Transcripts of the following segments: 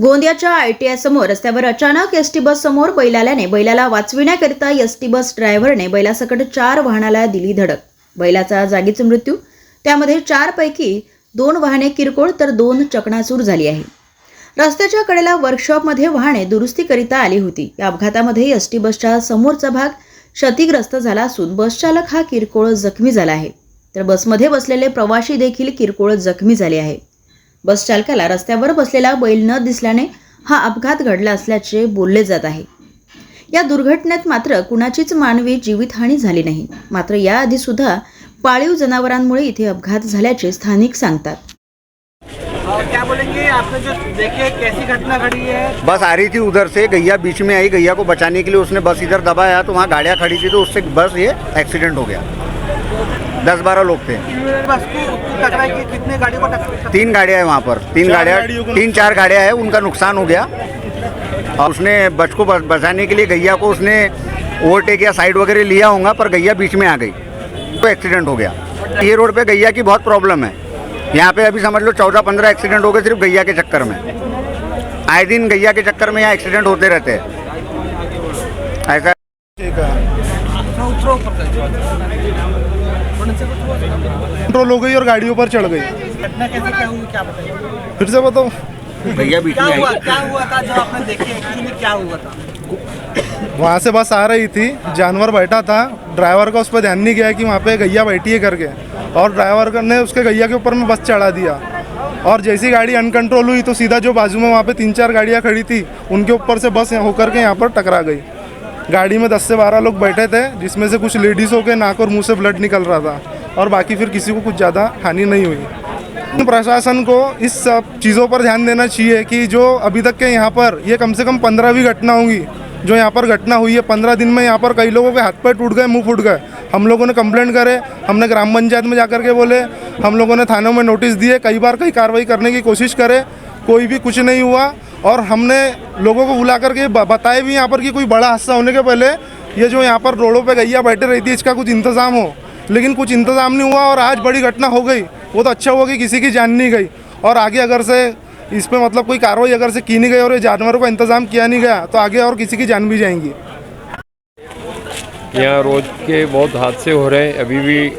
गोंदियाच्या ITI समोर रस्त्यावर अचानक एसटी बस समोर बैल आल्याने बैलाला वाचविण्याकरिता एसटी बस ड्रायव्हरने बैलासकट 4 वाहनाला दिली धडक। बैलाचा जागीच मृत्यू। त्यामध्ये 4 पैकी 2 वाहने किरकोळ तर 2 चकणाचूर झाली आहे। रस्त्याच्या कडेला वर्कशॉपमध्ये वाहने दुरुस्तीकरिता आली होती। या अपघातामध्ये एसटी बसच्या समोरचा भाग क्षतिग्रस्त झाला असून बस चालक हा किरकोळ जखमी झाला आहे, तर बसमध्ये बसलेले प्रवासी देखील किरकोळ जखमी झाले आहे। बस चालकाला रस्त्यावर बसलेला बैल न दिसल्याने हा अपघात घडला असल्याचे बोलले जात आहे। या दुर्घटनेत मात्र कुणाचीच मानवी जीवितहानी झाली नाही। मात्र याआधी सुद्धा पाळीव जनावरांमुळे इथे अपघात झाल्याचे स्थानिक सांगतात। क्या बोलेंगे, आपने जो देखे कैसी घटना घटी है? बस आ रही थी उधर से, गैया बीच में आई। गैया को बचाने के लिए उसने बस इधर दबाया तो वहाँ गाड़ियाँ खड़ी थी, तो उससे बस ये एक्सीडेंट हो गया। 10-12 लोग थे। बस को टकराई कि कितने गाड़ी को टकराई? 3 गाड़ियाँ हैं वहाँ पर, 3-4 गाड़ियाँ हैं, उनका नुकसान हो गया। और उसने बस को बचाने के लिए गैया को उसने ओवरटेक या साइड वगैरह लिया होगा, पर गैया बीच में आ गई तो एक्सीडेंट हो गया। ये रोड पे गैया की बहुत प्रॉब्लम है। यहाँ पे अभी समझ लो 14-15 एक्सीडेंट हो गए सिर्फ गैया के चक्कर में। आए दिन गैया के चक्कर में यहाँ एक्सीडेंट होते रहते हैं। ऐसा कंट्रोल हो गई और गाड़ियों पर चढ़ गई। घटना कैसे क्या हुई, क्या बताइए? फिर से बताओ। गैया बीच में आई। क्या हुआ था जो आपने देखे? एक्चुअली में क्या हुआ था? वहाँ से बस आ रही थी, जानवर बैठा था, ड्राइवर का उस पर ध्यान नहीं गया कि वहाँ पे गैया बैठी है करके, और ड्राइवर ने उसके गैया के ऊपर में बस चढ़ा दिया। और जैसी गाड़ी अनकंट्रोल हुई तो सीधा जो बाजू में वहाँ पे 3-4 गाड़ियाँ खड़ी थी उनके ऊपर से बस होकर के यहाँ पर टकरा गई। गाड़ी में 10 से 12 लोग बैठे थे, जिसमें से कुछ लेडीज़ों के नाक और मुंह से ब्लड निकल रहा था, और बाकी फिर किसी को कुछ ज़्यादा हानि नहीं हुई। प्रशासन को इस सब चीज़ों पर ध्यान देना चाहिए कि जो अभी तक के यहाँ पर ये कम से कम 15वीं घटना होंगी जो यहाँ पर घटना हुई है। 15 दिन में यहाँ पर कई लोगों के हाथ पैर टूट गए, मुंह फूट गए। हम लोगों ने कंप्लेंट करे, हमने ग्राम पंचायत में जाकर के बोले, हम लोगों ने थानों में नोटिस दिए, कई बार कई कार्रवाई करने की कोशिश करे, कोई भी कुछ नहीं हुआ। और हमने लोगों को बुला करके बताए भी यहाँ पर कि कोई बड़ा हादसा होने के पहले ये जो यहाँ पर रोडों पे गैया बैठे रहती है इसका कुछ इंतज़ाम हो, लेकिन कुछ इंतज़ाम नहीं हुआ। और आज बड़ी घटना हो गई, वो तो अच्छा हुआ कि किसी की जान नहीं गई। और आगे अगर से इस पर मतलब कोई कार्रवाई अगर से की नहीं गई और ये जानवरों का इंतज़ाम किया नहीं गया तो आगे और किसी की जान भी जाएंगी। यहाँ रोज के बहुत हादसे हो रहे हैं। अभी भी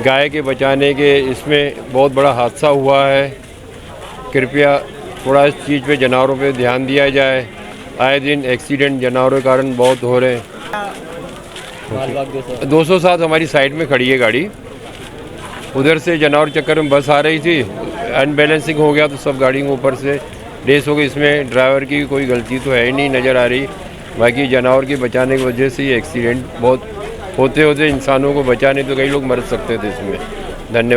गाय के बचाने के इसमें बहुत बड़ा हादसा हुआ है। कृपया थोड़ा इस चीज़ पे जानवरों पे ध्यान दिया जाए। आए दिन एक्सीडेंट जानवरों के कारण बहुत हो रहे हैं। 207 हमारी साइड में खड़ी है गाड़ी, उधर से जानवर चक्कर में बस आ रही थी, अनबैलेंसिंग हो गया तो सब गाड़ी के ऊपर से रेस हो गई। इसमें ड्राइवर की कोई गलती तो है ही नहीं नज़र आ रही, बाकी जानवर की बचाने की वजह से ये एक्सीडेंट बहुत होते होते इंसानों को बचाने तो कई लोग मर सकते थे इसमें। धन्यवाद।